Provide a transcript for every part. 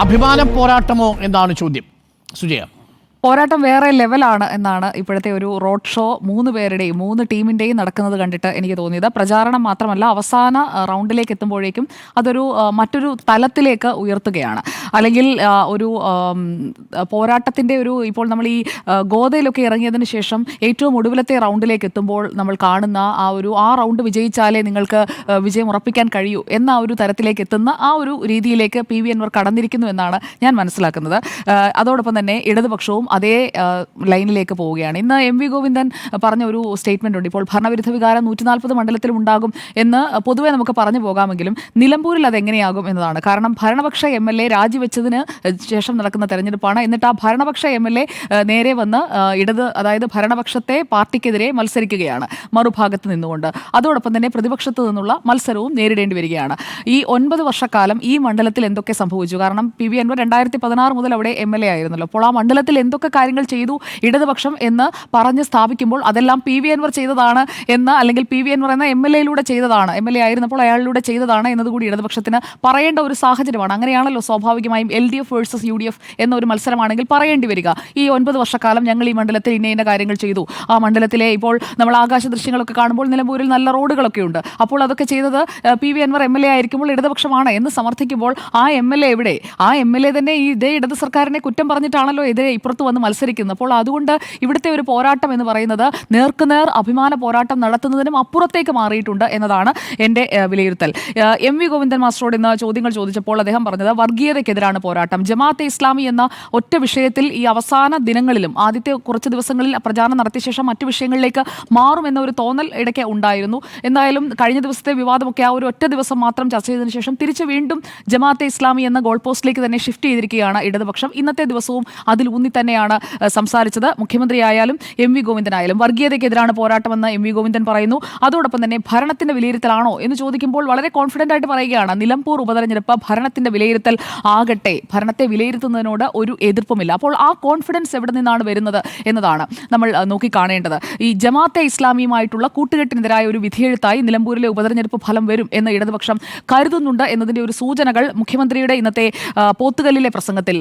അഭിമാനം പോരാട്ടമോ എന്നാണ് ചോദ്യം. സുജയ, പോരാട്ടം വേറെ ലെവലാണ് എന്നാണ് ഇപ്പോഴത്തെ ഒരു റോഡ് ഷോ 3 പേരുടെയും 3 ടീമിൻ്റെയും നടക്കുന്നത് കണ്ടിട്ട് എനിക്ക് തോന്നിയത്. പ്രചാരണം മാത്രമല്ല, അവസാന റൗണ്ടിലേക്ക് എത്തുമ്പോഴേക്കും അതൊരു മറ്റൊരു തലത്തിലേക്ക് ഉയർത്തുകയാണ്. അല്ലെങ്കിൽ ഒരു പോരാട്ടത്തിൻ്റെ ഇപ്പോൾ നമ്മൾ ഈ ഗോദയിലൊക്കെ ഇറങ്ങിയതിന് ശേഷം ഏറ്റവും ഒടുവിലത്തെ റൗണ്ടിലേക്ക് എത്തുമ്പോൾ നമ്മൾ കാണുന്ന ആ റൗണ്ട് വിജയിച്ചാലേ നിങ്ങൾക്ക് വിജയം ഉറപ്പിക്കാൻ കഴിയൂ എന്ന ഒരു തരത്തിലേക്ക് എത്തുന്ന ആ ഒരു രീതിയിലേക്ക് പി വി അൻവർ കടന്നിരിക്കുന്നു എന്നാണ് ഞാൻ മനസ്സിലാക്കുന്നത്. അതോടൊപ്പം തന്നെ ഇടതുപക്ഷവും അതേ ലൈനിലേക്ക് പോവുകയാണ്. ഇന്ന് എം വി ഗോവിന്ദൻ പറഞ്ഞ ഒരു സ്റ്റേറ്റ്മെൻ്റ് ഉണ്ട്. ഇപ്പോൾ ഭരണവിരുദ്ധ വികാരം 140 മണ്ഡലത്തിലും ഉണ്ടാകും എന്ന് പൊതുവെ നമുക്ക് പറഞ്ഞു പോകാമെങ്കിലും നിലമ്പൂരിൽ അതെങ്ങനെയാകും എന്നതാണ്. കാരണം ഭരണപക്ഷ എം എൽ എ രാജിവെച്ചതിന് ശേഷം നടക്കുന്ന തെരഞ്ഞെടുപ്പാണ്. എന്നിട്ട് ആ ഭരണപക്ഷ എം എൽ എ നേരെ വന്ന് അതായത് ഭരണപക്ഷത്തെ പാർട്ടിക്കെതിരെ മത്സരിക്കുകയാണ് മറുഭാഗത്ത് നിന്നുകൊണ്ട്. അതോടൊപ്പം തന്നെ പ്രതിപക്ഷത്ത് നിന്നുള്ള മത്സരവും നേരിടേണ്ടി വരികയാണ്. ഈ 9 വർഷക്കാലം ഈ മണ്ഡലത്തിൽ എന്തൊക്കെ സംഭവിച്ചു? കാരണം പി വി അൻവർ 2016 മുതൽ അവിടെ എം എൽ എ ആയിരുന്നല്ലോ. അപ്പോൾ ആ മണ്ഡലത്തിൽ എന്തൊക്കെ കാര്യങ്ങൾ ചെയ്തു ഇടതുപക്ഷം എന്ന് പറഞ്ഞ് സ്ഥാപിക്കുമ്പോൾ അതെല്ലാം പി വി അൻവർ ചെയ്തതാണ് എന്ന്, അല്ലെങ്കിൽ പി വി അൻവർ എന്ന എം എൽ എയിലൂടെ ചെയ്തതാണ്, എം എൽ എ ആയിരുന്നപ്പോൾ അയാളിലൂടെ ചെയ്തതാണ് എന്നതുകൂടി ഇടതുപക്ഷത്തിന് പറയേണ്ട ഒരു സാഹചര്യമാണ്. അങ്ങനെയാണല്ലോ സ്വാഭാവികമായും LDF വേഴ്സസ് UDF എന്നൊരു മത്സരമാണെങ്കിൽ പറയേണ്ടി വരിക. ഈ 9 വർഷക്കാലം ഞങ്ങൾ ഈ മണ്ഡലത്തിൽ ഇന്ന കാര്യങ്ങൾ ചെയ്തു. ആ മണ്ഡലത്തിലെ ഇപ്പോൾ നമ്മൾ ആകാശ ദൃശ്യങ്ങളൊക്കെ കാണുമ്പോൾ നിലമ്പൂരിൽ നല്ല റോഡുകളൊക്കെ ഉണ്ട്. അപ്പോൾ അതൊക്കെ ചെയ്തത് P V Anvar M L A ആയിരിക്കുമ്പോൾ ഇടതുപക്ഷമാണ് എന്ന് സമർത്ഥിക്കുമ്പോൾ ആ എം എൽ എ എവിടെ? ആ എം എൽ എ തന്നെ ഇതേ ഇടത് സർക്കാരിനെ കുറ്റം പറഞ്ഞിട്ടാണല്ലോ എതിരെ ഇപ്പുറത്ത് വന്ന് മത്സരിക്കുന്നത്. അപ്പോൾ അതുകൊണ്ട് ഇവിടുത്തെ ഒരു പോരാട്ടം എന്ന് പറയുന്നത് നേർക്കുനേർ അഭിമാന പോരാട്ടം നടത്തുന്നതിനും അപ്പുറത്തേക്ക് മാറിയിട്ടുണ്ട് എന്നതാണ് എൻ്റെ വിലയിരുത്തൽ. എം വി ഗോവിന്ദൻ മാസ്റ്ററോട് ഇന്ന് ചോദ്യങ്ങൾ ചോദിച്ചപ്പോൾ അദ്ദേഹം പറഞ്ഞത് വർഗീയതയ്ക്കെതിരാണ് പോരാട്ടം. ജമാഅത്തെ ഇസ്ലാമി എന്ന ഒറ്റ വിഷയത്തിൽ ഈ അവസാന ദിനങ്ങളിലും ആദ്യത്തെ കുറച്ച് ദിവസങ്ങളിൽ പ്രചാരണം നടത്തിയ ശേഷം മറ്റു വിഷയങ്ങളിലേക്ക് മാറുമെന്ന ഒരു തോന്നൽ ഇടയ്ക്ക് ഉണ്ടായിരുന്നു. എന്തായാലും കഴിഞ്ഞ ദിവസത്തെ വിവാദമൊക്കെ ആ ഒരു ഒറ്റ ദിവസം മാത്രം ചർച്ച ചെയ്തതിനു ശേഷം തിരിച്ച് വീണ്ടും ജമാഅത്തെ ഇസ്ലാമി എന്ന ഗോൾ പോസ്റ്റിലേക്ക് തന്നെ ഷിഫ്റ്റ് ചെയ്തിരിക്കുകയാണ് ഇടതുപക്ഷം. ഇന്നത്തെ ദിവസവും അതിൽ ഊന്നി തന്നെയാണ് സംസാരിച്ചത്. മുഖ്യമന്ത്രിയായാലും എം വി ഗോവിന്ദനായാലും വർഗീയതയ്ക്കെതിരാണ് പോരാട്ടമെന്ന് എം വി ഗോവിന്ദൻ പറയുന്നു. അതോടൊപ്പം തന്നെ ഭരണത്തിന്റെ വിലയിരുത്തലാണോ എന്ന് ചോദിക്കുമ്പോൾ വളരെ കോൺഫിഡന്റ് ആയിട്ട് പറയുകയാണ്, നിലമ്പൂർ ഉപതെരഞ്ഞെടുപ്പ് ഭരണത്തിന്റെ വിലയിരുത്തൽ ആകട്ടെ, ഭരണത്തെ വിലയിരുത്തുന്നതിനോട് ഒരു എതിർപ്പുമില്ല. അപ്പോൾ ആ കോൺഫിഡൻസ് എവിടെ നിന്നാണ് വരുന്നത് എന്നതാണ് നമ്മൾ നോക്കിക്കാണേണ്ടത്. ഈ ജമാഅത്തെ ഇസ്ലാമിയുമായിട്ടുള്ള കൂട്ടുകെട്ടിനെതിരായ ഒരു വിധിയെഴുത്തായി നിലമ്പൂരിലെ ഉപതെരഞ്ഞെടുപ്പ് ഫലം വരും എന്ന് ഇടതുപക്ഷം കരുതുന്നുണ്ട് എന്നതിന്റെ ഒരു സൂചനകൾ മുഖ്യമന്ത്രിയുടെ ഇന്നത്തെ പോത്തുകല്ലിലെ പ്രസംഗത്തിൽ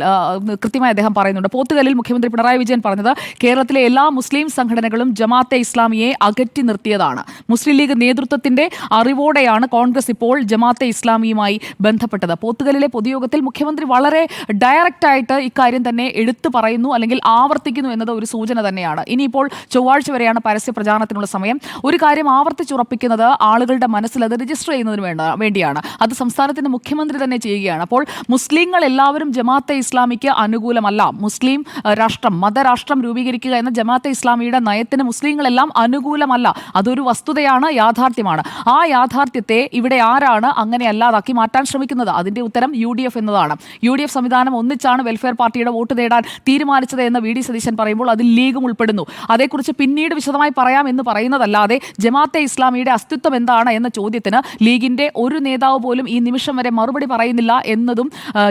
കൃത്യമായി അദ്ദേഹം പറയുന്നുണ്ട്. പോത്തുകല്ലിൽ മുഖ്യമന്ത്രി പിണറായി വിജയൻ പറഞ്ഞത് കേരളത്തിലെ എല്ലാ മുസ്ലിം സംഘടനകളും ജമാഅത്തെ ഇസ്ലാമിയെ അകറ്റി നിർത്തിയതാണ്. മുസ്ലിം ലീഗ് നേതൃത്വത്തിന്റെ അറിവോടെയാണ് കോൺഗ്രസ് ഇപ്പോൾ ജമാഅത്തെ ഇസ്ലാമിയുമായി ബന്ധപ്പെട്ടത്. പോത്തുകല്ലിലെ പൊതുയോഗത്തിൽ മുഖ്യമന്ത്രി വളരെ ഡയറക്റ്റ് ആയിട്ട് ഇക്കാര്യം തന്നെ എടുത്തു പറയുന്നു, അല്ലെങ്കിൽ ആവർത്തിക്കുന്നു എന്നത് ഒരു സൂചന തന്നെയാണ്. ഇനിയിപ്പോൾ ചൊവ്വാഴ്ച വരെയാണ് പരസ്യ പ്രചാരണത്തിനുള്ള സമയം. ഒരു കാര്യം ആവർത്തിച്ചുറപ്പിക്കുന്നത് ആളുകളുടെ മനസ്സിൽ അത് രജിസ്റ്റർ ചെയ്യുന്നതിന് വേണ്ടിയാണ്. അത് സംസ്ഥാനത്തിന്റെ മുഖ്യമന്ത്രി തന്നെ ചെയ്യുകയാണ്. അപ്പോൾ മുസ്ലിങ്ങൾ എല്ലാവരും ജമാഅത്തെ ഇസ്ലാമിക്ക് അനുകൂലമല്ല. മുസ്ലിം രാഷ്ട്രം, മതരാഷ്ട്രം രൂപീകരിക്കുക എന്ന ജമാഅത്തെ ഇസ്ലാമിയുടെ നയത്തിന് മുസ്ലിങ്ങളെല്ലാം അനുകൂലമല്ല. അതൊരു വസ്തുതയാണ്, യാഥാർത്ഥ്യമാണ്. ആ യാഥാർത്ഥ്യത്തെ ഇവിടെ ആരാണ് അങ്ങനെ അല്ലാതാക്കി മാറ്റാൻ ശ്രമിക്കുന്നത്? അതിന്റെ ഉത്തരം UDF എന്നതാണ്. UDF സംവിധാനം ഒന്നിച്ചാണ് വെൽഫെയർ പാർട്ടിയുടെ വോട്ട് നേടാൻ തീരുമാനിച്ചത് എന്ന് VD സതീശൻ പറയുമ്പോൾ അതിൽ ലീഗും ഉൾപ്പെടുന്നു. അതേക്കുറിച്ച് പിന്നീട് വിശദമായി പറയാം എന്ന് പറയുന്നതല്ലാതെ ജമാഅത്തെ ഇസ്ലാമിയുടെ അസ്തിത്വം എന്താണ് എന്ന ചോദ്യത്തിന് ലീഗിന്റെ ഒരു നേതാവ് പോലും ഈ നിമിഷം വരെ മറുപടി പറയുന്നില്ല എന്നതും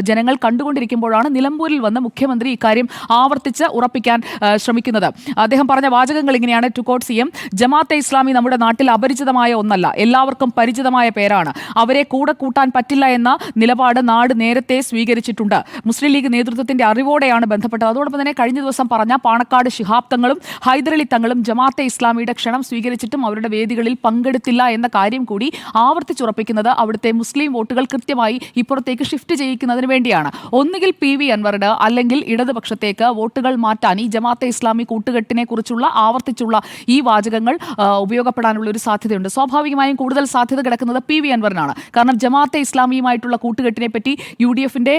ജനങ്ങൾ കണ്ടുകൊണ്ടിരിക്കുമ്പോഴാണ് നിലമ്പൂരിൽ വന്ന് മുഖ്യമന്ത്രി ഇക്കാര്യം ആവർത്തിച്ച് ഉറപ്പിക്കാൻ ശ്രമിക്കുന്നത്. അദ്ദേഹം പറഞ്ഞ വാചകങ്ങൾ ഇങ്ങനെയാണ്. To quote CM, Jamaat-e Islami നമ്മുടെ നാട്ടിൽ അപരിചിതമായ ഒന്നല്ല, എല്ലാവർക്കും പരിചിതമായ പേരാണ്. അവരെ കൂടെ കൂട്ടാൻ പറ്റില്ല എന്ന നിലപാട് നാട് നേരത്തെ സ്വീകരിച്ചിട്ടുണ്ട്. മുസ്ലിം ലീഗ് നേതൃത്വത്തിന്റെ അറിവോടെയാണ് ബന്ധപ്പെട്ടത്. അതോടൊപ്പം തന്നെ കഴിഞ്ഞ ദിവസം പറഞ്ഞ പാണക്കാട് ശിഹാബ് തങ്ങളും ഹൈദരലി തങ്ങളും ജമാഅത്തെ ഇസ്ലാമിയുടെ ക്ഷണം സ്വീകരിച്ചിട്ടും അവരുടെ വേദികളിൽ പങ്കെടുത്തില്ല എന്ന കാര്യം കൂടി ആവർത്തിച്ചുറപ്പിക്കുന്നത് അവിടുത്തെ മുസ്ലിം വോട്ടുകൾ കൃത്യമായി ഇപ്പുറത്തേക്ക് ഷിഫ്റ്റ് ചെയ്യിക്കുന്നതിന് വേണ്ടിയാണ്. ഒന്നുകിൽ പി വി അൻവറിന് അല്ലെങ്കിൽ ഇടതുപക്ഷത്തേക്ക് വോട്ടുകൾ മാറ്റാൻ ഈ ജമാഅത്തെ ഇസ്ലാമി കൂട്ടുകെട്ടിനെ കുറിച്ചുള്ള ആവർത്തിച്ചുള്ള ഈ വാചകങ്ങൾ ഉപയോഗപ്പെടാനുള്ള ഒരു സാധ്യതയുണ്ട്. സ്വാഭാവികമായും കൂടുതൽ സാധ്യത കിടക്കുന്നത് പി വി അൻവറിനാണ്. കാരണം ജമാഅത്തെ ഇസ്ലാമിയുമായിട്ടുള്ള കൂട്ടുകെട്ടിനെ പറ്റി, UDFന്റെ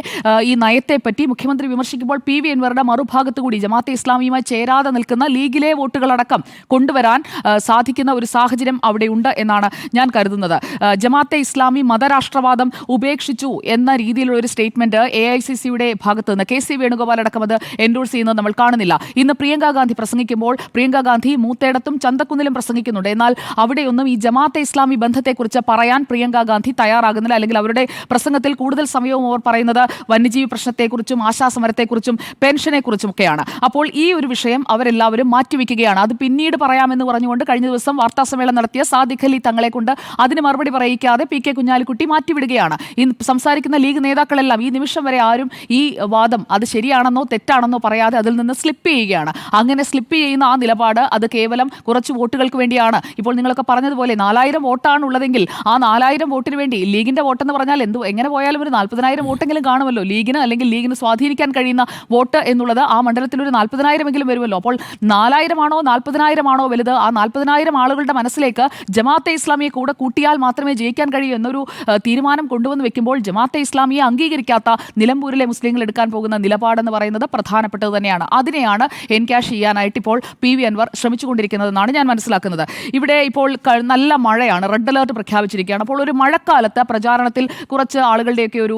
ഈ നയത്തെപ്പറ്റി മുഖ്യമന്ത്രി വിമർശിക്കുമ്പോൾ പി വി അൻവറുടെ മറുഭാഗത്ത് കൂടി ജമാഅത്തെ ഇസ്ലാമിയുമായി ചേരാതെ നിൽക്കുന്ന ലീഗിലെ വോട്ടുകളടക്കം കൊണ്ടുവരാൻ സാധിക്കുന്ന ഒരു സാഹചര്യം അവിടെയുണ്ട് എന്നാണ് ഞാൻ കരുതുന്നത്. ജമാഅത്തെ ഇസ്ലാമി മതരാഷ്ട്രവാദം ഉപേക്ഷിച്ചു എന്ന രീതിയിലുള്ള ഒരു സ്റ്റേറ്റ്മെന്റ് AICCയുടെ ഭാഗത്ത് നിന്ന് KC വേണുഗോപാൽ അടക്കം അത് എൻഡോഴ്സ് ഫോക്കസ് ചെയ്യുന്നത് നമ്മൾ കാണുന്നില്ല. ഇന്ന് പ്രിയങ്ക ഗാന്ധി പ്രസംഗിക്കുമ്പോൾ പ്രിയങ്ക ഗാന്ധി മൂത്തേടത്തും ചന്തക്കുന്നിലും പ്രസംഗിക്കുന്നുണ്ട്. എന്നാൽ അവിടെയൊന്നും ഈ ജമാഅത്തെ ഇസ്ലാമി ബന്ധത്തെക്കുറിച്ച് പറയാൻ പ്രിയങ്ക ഗാന്ധി തയ്യാറാകുന്നില്ല. അല്ലെങ്കിൽ അവരുടെ പ്രസംഗത്തിൽ കൂടുതൽ സമയവും അവർ പറയുന്നത് വന്യജീവി പ്രശ്നത്തെക്കുറിച്ചും ആശാസമരത്തെക്കുറിച്ചും പെൻഷനെക്കുറിച്ചും ഒക്കെയാണ്. അപ്പോൾ ഈ ഒരു വിഷയം അവരെല്ലാവരും മാറ്റിവെക്കുകയാണ്. അത് പിന്നീട് പറയാമെന്ന് പറഞ്ഞുകൊണ്ട് കഴിഞ്ഞ ദിവസം വാർത്താസമ്മേളനം നടത്തിയ സാദിഖ് അലി തങ്ങളെ കൊണ്ട് അതിന് മറുപടി പറയിക്കാതെ പി കെ കുഞ്ഞാലിക്കുട്ടി മാറ്റിവിടുകയാണ്. ഇന്ന് സംസാരിക്കുന്ന ലീഗ് നേതാക്കളെല്ലാം ഈ നിമിഷം വരെ ആരും ഈ വാദം അത് ശരിയാണെന്നോ തെറ്റാണെന്നോ പറയാതെ അതിൽ നിന്ന് സ്ലിപ്പ് ചെയ്യുകയാണ്. അങ്ങനെ സ്ലിപ്പ് ചെയ്യുന്ന ആ നിലപാട് അത് കേവലം കുറച്ച് വോട്ടുകൾക്ക് വേണ്ടിയാണ്. ഇപ്പോൾ നിങ്ങളൊക്കെ പറഞ്ഞതുപോലെ 4000 വോട്ടാണ് ഉള്ളതെങ്കിൽ ആ 4000 വോട്ടിന് വേണ്ടി ലീഗിന്റെ വോട്ടെന്ന് പറഞ്ഞാൽ എങ്ങനെ പോയാലും ഒരു 40,000 വോട്ടെങ്കിലും കാണുമല്ലോ ലീഗിന്. അല്ലെങ്കിൽ ലീഗിന് സ്വാധീനിക്കാൻ കഴിയുന്ന വോട്ട് എന്നുള്ളത് ആ മണ്ഡലത്തിൽ ഒരു 40,000 എങ്കിലും വരുമല്ലോ. അപ്പോൾ 4000 ആണോ 40,000 ആണോ വലുത്? ആ 40,000 ആളുകളുടെ മനസ്സിലേക്ക് ജമാഅത്തെ ഇസ്ലാമിയെ കൂടെ കൂട്ടിയാൽ മാത്രമേ ജയിക്കാൻ കഴിയൂ എന്നൊരു തീരുമാനം കൊണ്ടുവന്ന് വെക്കുമ്പോൾ ജമാഅത്തെ ഇസ്ലാമിയെ അംഗീകരിക്കാത്ത നിലമ്പൂരിലെ മുസ്ലിങ്ങൾ എടുക്കാൻ പോകുന്ന നിലപാടെന്ന് പറയുന്നത് പ്രധാനപ്പെട്ടത് തന്നെയാണ്. അതിനെയാണ് എൻകാഷ് ചെയ്യാനായിട്ട് ഇപ്പോൾ പി വി അൻവർ ശ്രമിച്ചുകൊണ്ടിരിക്കുന്നതെന്നാണ് ഞാൻ മനസ്സിലാക്കുന്നത്. ഇവിടെ ഇപ്പോൾ നല്ല മഴയാണ്, റെഡ് അലേർട്ട് പ്രഖ്യാപിച്ചിരിക്കുകയാണ്. അപ്പോൾ ഒരു മഴക്കാലത്ത് പ്രചാരണത്തിൽ കുറച്ച് ആളുകളുടെയൊക്കെ ഒരു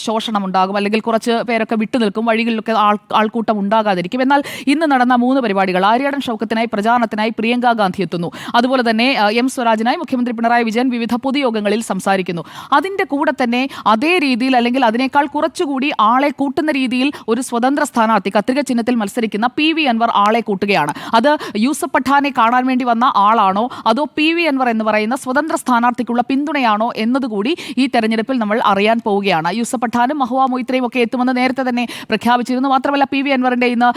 ശോഷണം ഉണ്ടാകും, അല്ലെങ്കിൽ കുറച്ച് പേരൊക്കെ വിട്ടുനിൽക്കും, വഴികളിലൊക്കെ ആൾക്കൂട്ടം ഉണ്ടാകാതിരിക്കും. എന്നാൽ ഇന്ന് നടന്ന 3 പരിപാടികൾ, ആര്യാടൻ ഷൗക്കത്തിനായി പ്രചാരണത്തിനായി പ്രിയങ്ക ഗാന്ധി എത്തുന്നു, അതുപോലെ തന്നെ എം സ്വരാജിനായി മുഖ്യമന്ത്രി പിണറായി വിജയൻ വിവിധ പൊതുയോഗങ്ങളിൽ സംസാരിക്കുന്നു. അതിൻ്റെ കൂടെ തന്നെ അതേ രീതിയിൽ അല്ലെങ്കിൽ അതിനേക്കാൾ കുറച്ചുകൂടി ആളെ കൂട്ടുന്ന രീതിയിൽ ഒരു സ്വതന്ത്ര സ്ഥാനാർത്ഥി കത്രിക ചിഹ്നത്തിൽ മത്സരിക്കുന്ന പി വി അൻവർ ആളെ കൂട്ടുകയാണ്. അത് യൂസഫ് പഠാനെ കാണാൻ വേണ്ടി വന്ന ആളാണോ അതോ പി വി അൻവർ എന്ന് പറയുന്ന സ്വതന്ത്ര സ്ഥാനാർത്ഥിക്കുള്ള പിന്തുണയാണോ എന്നതുകൂടി ഈ തെരഞ്ഞെടുപ്പിൽ നമ്മൾ അറിയാൻ പോവുകയാണ്. യൂസഫ് പഠാനും മഹുവ മൊയ്ത്രയും ഒക്കെ എത്തുമെന്ന് നേരത്തെ തന്നെ പ്രഖ്യാപിച്ചിരുന്നു. മാത്രമല്ല പി വി അൻവറിന്റെ ഇന്ന്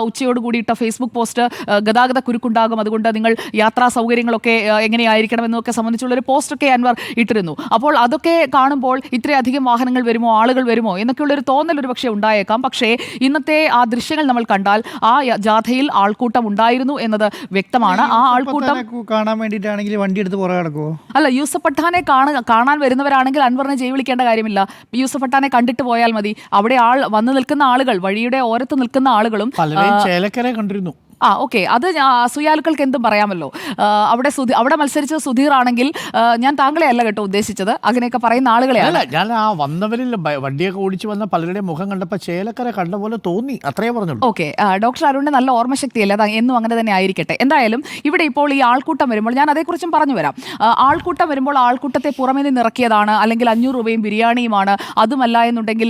ഉച്ചയോട് കൂടിയിട്ട ഫേസ്ബുക്ക് പോസ്റ്റ് ഗതാഗത കുരുക്കുണ്ടാകും, അതുകൊണ്ട് നിങ്ങൾ യാത്രാ സൗകര്യങ്ങളൊക്കെ എങ്ങനെയായിരിക്കണം എന്നൊക്കെ സംബന്ധിച്ചുള്ളൊരു പോസ്റ്റൊക്കെ അൻവർ ഇട്ടിരുന്നു. അപ്പോൾ അതൊക്കെ കാണുമ്പോൾ ഇത്രയധികം വാഹനങ്ങൾ വരുമോ, ആളുകൾ വരുമോ എന്നൊക്കെയുള്ളൊരു തോന്നൽ ഒരു പക്ഷേ ഉണ്ടായേക്കാം. പക്ഷേ ഇന്നത്തെ ആ ദൃശ്യങ്ങൾ നമ്മൾ കണ്ടാൽ ആ ജാഥയിൽ ആൾക്കൂട്ടം ഉണ്ടായിരുന്നു എന്നത് വ്യക്തമാണ്. ആ ആൾക്കൂട്ടം കാണാൻ വേണ്ടിയിട്ടാണെങ്കിൽ വണ്ടി എടുത്ത് പുറകെ നടക്കുമോ? അല്ല, യൂസഫ് പഠാനെ കാണാൻ വരുന്നവരാണെങ്കിൽ അൻവറിനെ ജയ് വിളിക്കേണ്ട കാര്യമില്ല. യൂസഫ് പഠാനെ കണ്ടിട്ട് പോയാൽ മതി. അവിടെ വന്നു നിൽക്കുന്ന ആളുകൾ, വഴിയുടെ ഓരത്ത് നിൽക്കുന്ന ആളുകളും ചേലക്കര കണ്ടിരുന്നു. ഓക്കെ, അത് അസൂയാലുക്കൾക്ക് എന്തും പറയാമല്ലോ. അവിടെ മത്സരിച്ച സുധീർ ആണെങ്കിൽ ഞാൻ താങ്കളെ അല്ല കേട്ടോ ഉദ്ദേശിച്ചത്, അങ്ങനെയൊക്കെ പറയുന്ന ആളുകളെയല്ല ഞാൻ. ആ വന്നവരിൽ വണ്ടിയൊക്കെ ഓടിച്ചു വന്ന പലരുടെ മുഖം കണ്ടപ്പോൾ ചേലക്കര കണ്ട പോലെ തോന്നി, അത്രയേ പറഞ്ഞുള്ളൂ. ഓക്കെ, ഡോക്ടർ അരുണിന് നല്ല ഓർമ്മശക്തിയല്ല, എന്നും അങ്ങനെ തന്നെ ആയിരിക്കട്ടെ. എന്തായാലും ഇവിടെ ഇപ്പോൾ ഈ ആൾക്കൂട്ടം വരുമ്പോൾ ഞാൻ അതേക്കുറിച്ചും പറഞ്ഞു വരാം. ആൾക്കൂട്ടം വരുമ്പോൾ ആൾക്കൂട്ടത്തെ പുറമേ നിന്ന് ഇറക്കിയതാണ്, അല്ലെങ്കിൽ 500 രൂപയും ബിരിയാണിയുമാണ്, അതുമല്ല എന്നുണ്ടെങ്കിൽ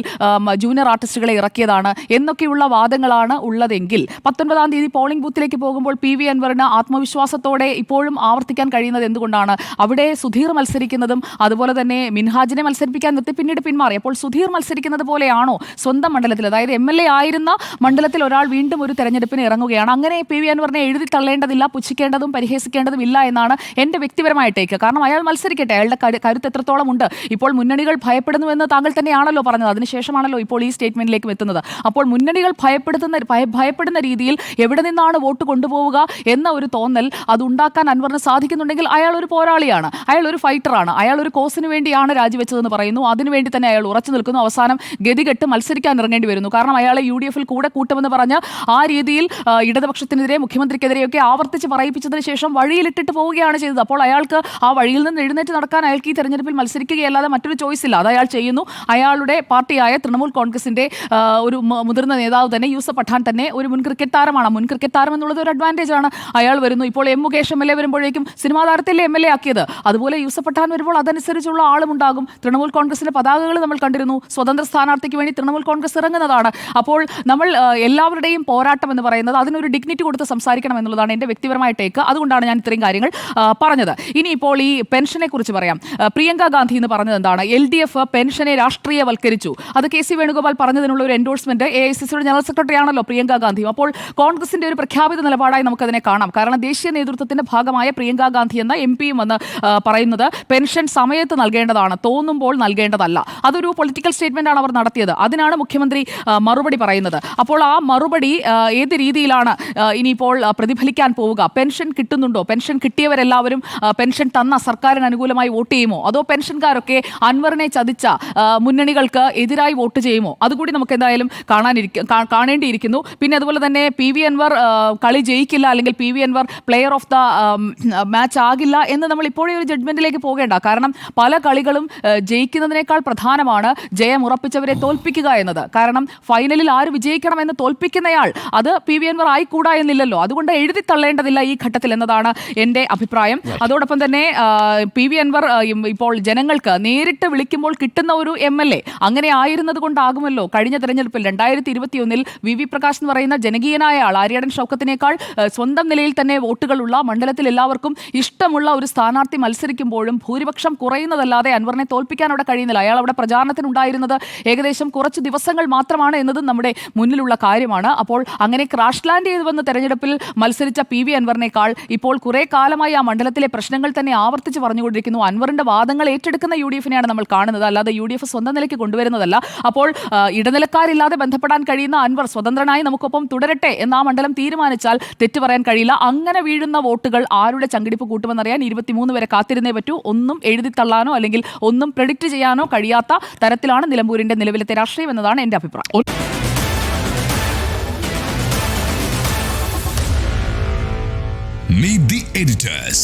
ജൂനിയർ ആർട്ടിസ്റ്റുകളെ ഇറക്കിയതാണ് എന്നൊക്കെയുള്ള വാദങ്ങളാണ് ഉള്ളതെങ്കിൽ 19-ാം തീയതി പോളിംഗ് ബൂത്തിലേക്ക് പോകുമ്പോൾ പി വി അൻവറിന് ആത്മവിശ്വാസത്തോടെ ഇപ്പോഴും ആവർത്തിക്കാൻ കഴിയുന്നത് എന്തുകൊണ്ടാണ്? അവിടെ സുധീർ മത്സരിക്കുന്നതും അതുപോലെ തന്നെ മിൻഹാജിനെ മത്സരിപ്പിക്കാൻ നിർത്തി പിന്നീട് പിന്മാറി. അപ്പോൾ സുധീർ മത്സരിക്കുന്നത് പോലെയാണോ സ്വന്തം മണ്ഡലത്തിൽ, അതായത് MLA ആയിരുന്ന മണ്ഡലത്തിൽ ഒരാൾ വീണ്ടും ഒരു തെരഞ്ഞെടുപ്പിന് ഇറങ്ങുകയാണ്? അങ്ങനെ പി വി അൻവറിനെ എഴുതി തള്ളേണ്ടതില്ല, പുച്ഛിക്കേണ്ടതും പരിഹസിക്കേണ്ടതും ഇല്ല എന്നാണ് എൻ്റെ വ്യക്തിപരമായ ടേക്ക്. കാരണം അയാൾ മത്സരിക്കട്ടെ, അയാളുടെ കരുത്ത് എത്രത്തോളം ഉണ്ട്. ഇപ്പോൾ മുന്നണികൾ ഭയപ്പെടുന്നുവെന്ന് താങ്കൾ തന്നെയാണല്ലോ പറഞ്ഞത്, അതിനുശേഷമാണല്ലോ ഇപ്പോൾ ഈ സ്റ്റേറ്റ്മെന്റിലേക്ക് എത്തുന്നത്. അപ്പോൾ മുന്നണികൾ ഭയപ്പെടുന്ന രീതിയിൽ എവിടെ നിന്നാണ് വോട്ട് കൊണ്ടുപോവുക എന്ന ഒരു തോന്നൽ അത് ഉണ്ടാക്കാൻ അൻവറിന് സാധിക്കുന്നുണ്ടെങ്കിൽ അയാൾ ഒരു പോരാളിയാണ്, അയാൾ ഒരു ഫൈറ്ററാണ്, അയാൾ ഒരു കോസിന് വേണ്ടിയാണ് രാജിവെച്ചതെന്ന് പറയുന്നു. അതിനുവേണ്ടി തന്നെ അയാൾ ഉറച്ചു നിൽക്കുന്നു. അവസാനം ഗതികെട്ട് മത്സരിക്കാൻ ഇറങ്ങേണ്ടി വരുന്നു. കാരണം അയാളെ UDF-ൽ കൂടെ കൂട്ടുമെന്ന് പറഞ്ഞ് ആ രീതിയിൽ ഇടതുപക്ഷത്തിനെതിരെ മുഖ്യമന്ത്രിക്കെതിരെയൊക്കെ ആവർത്തിച്ച് പറയിപ്പിച്ചതിന് ശേഷം വഴിയിലിട്ടിട്ട് പോവുകയാണ് ചെയ്തത്. അപ്പോൾ അയാൾക്ക് ആ വഴിയിൽ നിന്ന് എഴുന്നേറ്റ് നടക്കാൻ അയാൾക്ക് ഈ തെരഞ്ഞെടുപ്പിൽ മത്സരിക്കുകയല്ലാതെ മറ്റൊരു ചോയ്സ് ഇല്ല. അത് അയാൾ ചെയ്യുന്നു. അയാളുടെ പാർട്ടിയായ തൃണമൂൽ കോൺഗ്രസിന്റെ ഒരു മുതിർന്ന നേതാവ് തന്നെ യൂസഫ് പഠാൻ തന്നെ ഒരു മുൻ ക്രിക്കറ്റ് താരമാണ്. മുൻ ക്രിക്കറ്റ് താരം എന്നുള്ളത് ഒരു അഡ്വാൻറ്റേജ് ആണ്. അയാൾ വരുന്നു. ഇപ്പോൾ എം മുകേഷ് MLA വരുമ്പോഴേക്കും സിനിമാ താരത്തിലെ MLA ആക്കിയത്. അതുപോലെ യൂസഫ് പഠാൻ വരുമ്പോൾ അതനുസരിച്ചുള്ള ആളും ഉണ്ടാകും. തൃണമൂൽ കോൺഗ്രസിന്റെ പതാകകൾ നമ്മൾ കണ്ടിരുന്നു. സ്വതന്ത്ര സ്ഥാനാർത്ഥിക്ക് വേണ്ടി തൃണമൂൽ കോൺഗ്രസ് ഇറങ്ങുന്നതാണ്. അപ്പോൾ നമ്മൾ എല്ലാവരുടെയും പോരാട്ടം എന്ന് പറയുന്നത് അതിനൊരു ഡിഗ്നിറ്റി കൊടുത്ത് സംസാരിക്കണം എന്നുള്ളതാണ് എൻ്റെ വ്യക്തിപരമായ ടേക്ക്. അതുകൊണ്ടാണ് ഞാൻ ഇത്രയും കാര്യങ്ങൾ പറഞ്ഞത്. ഇനിയിപ്പോൾ ഈ പെൻഷനെ കുറിച്ച് പറയാം. പ്രിയങ്ക ഗാന്ധി എന്ന് പറഞ്ഞത് എന്താണ്? LDF പെൻഷനെ രാഷ്ട്രീയവൽക്കരിച്ചു. അത് KC വേണുഗോപാൽ പറഞ്ഞതിനുള്ള ഒരു എൻഡോഴ്സ്മെന്റ് AICCയുടെ ജനറൽ സെക്രട്ടറി ആണല്ലോ പ്രിയങ്ക ഗാന്ധി. അപ്പോൾ കോൺഗ്രസിന്റെ ഒരു പ്രഖ്യാപിത നിലപാടായി നമുക്കതിനെ കാണാം. കാരണം ദേശീയ നേതൃത്വത്തിന്റെ ഭാഗമായ പ്രിയങ്ക ഗാന്ധി എന്ന MP-യും വന്ന് പറയുന്നത് പെൻഷൻ സമയത്ത് നൽകേണ്ടതാണ്, തോന്നുമ്പോൾ നൽകേണ്ടതല്ല. അതൊരു പൊളിറ്റിക്കൽ സ്റ്റേറ്റ്മെന്റ് ആണ് അവർ നടത്തിയത്. അതിനാണ് മുഖ്യമന്ത്രി മറുപടി പറയുന്നത്. അപ്പോൾ ആ മറുപടി ഏത് രീതിയിലാണ് ഇനിയിപ്പോൾ പ്രതിഫലിക്കാൻ പോവുക? പെൻഷൻ കിട്ടുന്നുണ്ടോ? പെൻഷൻ കിട്ടിയവരെല്ലാവരും പെൻഷൻ തന്ന സർക്കാരിന് അനുകൂലമായി വോട്ട് ചെയ്യുമോ? അതോ പെൻഷൻകാരൊക്കെ അൻവറിനെ ചതിച്ച മുന്നണികൾക്ക് എതിരായി വോട്ട് ചെയ്യുമോ? അതുകൂടി നമുക്ക് എന്തായാലും കാണേണ്ടിയിരിക്കുന്നു. പിന്നെ അതുപോലെ തന്നെ പി വി അൻവർ കളി ജയിക്കില്ല അല്ലെങ്കിൽ PV Anvar player of the match ആകില്ല എന്ന് നമ്മൾ ഇപ്പോഴേ ഒരു ജഡ്ജ്മെന്റിലേക്ക് പോകേണ്ട. കാരണം പല കളികളും ജയിക്കുന്നതിനേക്കാൾ പ്രധാനമാണ് ജയം ഉറപ്പിച്ചവരെ തോൽപ്പിക്കുക എന്നത്. കാരണം ഫൈനലിൽ ആര് വിജയിക്കണമെന്ന് തോൽപ്പിക്കുന്നയാൾ അത് PV അൻവർ ആയിക്കൂടാ എന്നില്ലല്ലോ. അതുകൊണ്ട് എഴുതി തള്ളേണ്ടതില്ല ഈ ഘട്ടത്തിൽ എന്നതാണ് എൻ്റെ അഭിപ്രായം. അതോടൊപ്പം തന്നെ PV അൻവർ ഇപ്പോൾ ജനങ്ങൾക്ക് നേരിട്ട് വിളിക്കുമ്പോൾ കിട്ടുന്ന ഒരു MLA അങ്ങനെ ആയിരുന്നത് കൊണ്ടാകുമല്ലോ കഴിഞ്ഞ തെരഞ്ഞെടുപ്പിൽ 2021 VV പ്രകാശ് എന്ന് പറയുന്ന ജനകീയനായ ആൾ ആര്യാടൻ ഷൗക്കത്തിനേക്കാൾ സ്വന്തം നിലയിൽ തന്നെ വോട്ടുകളുള്ള മണ്ഡലത്തിൽ എല്ലാവർക്കും ഇഷ്ടമുള്ള ഒരു സ്ഥാനാർത്ഥി മത്സരിക്കുമ്പോഴും ഭൂരിപക്ഷം കുറയുന്നതല്ലാതെ അൻവറിനെ തോൽപ്പിക്കാൻ അവിടെ കഴിയുന്നില്ല. അയാൾ അവിടെ പ്രചാരണത്തിനുണ്ടായിരുന്നത് ഏകദേശം കുറച്ച് ദിവസങ്ങൾ മാത്രമാണ് എന്നതും നമ്മുടെ മുന്നിലുള്ള കാര്യമാണ്. അപ്പോൾ അങ്ങനെ ക്രാഷ് ലാൻഡ് ചെയ്തു വന്ന തെരഞ്ഞെടുപ്പിൽ മത്സരിച്ച PV അൻവറിനേക്കാൾ ഇപ്പോൾ കുറെ കാലമായി ആ മണ്ഡലത്തിലെ പ്രശ്നങ്ങൾ തന്നെ ആവർത്തിച്ച് പറഞ്ഞുകൊണ്ടിരിക്കുന്നു. അൻവറിന്റെ വാദങ്ങൾ ഏറ്റെടുക്കുന്ന UDF നെയാണ് നമ്മൾ കാണുന്നത്, അല്ലാതെ UDF സ്വന്തം നിലയ്ക്ക് കൊണ്ടുവരുന്നതല്ല. അപ്പോൾ ഇടനിലക്കാരില്ലാതെ ബന്ധപ്പെടാൻ കഴിയുന്ന അൻവർ സ്വതന്ത്രനായി നമുക്കൊപ്പം തുടരട്ടെ എന്ന് ആ മണ്ഡലം തീരുമാനിച്ചാൽ തെറ്റു പറയാൻ കഴിയില്ല. അങ്ങനെ വീഴുന്ന വോട്ടുകൾ ആരുടെ ചങ്കിടിപ്പ് കൂട്ടുമെന്നറിയാൻ 23 വരെ കാത്തിരുന്നേ പറ്റൂ. ഒന്നും എഴുതിത്തള്ളാനോ അല്ലെങ്കിൽ ഒന്നും പ്രെഡിക്റ്റ് ചെയ്യാനോ കഴിയാത്ത തരത്തിലാണ് നിലമ്പൂരിന്റെ നിലവിലത്തെ രാഷ്ട്രീയം എന്നതാണ് എൻ്റെ അഭിപ്രായം. Meet the editors.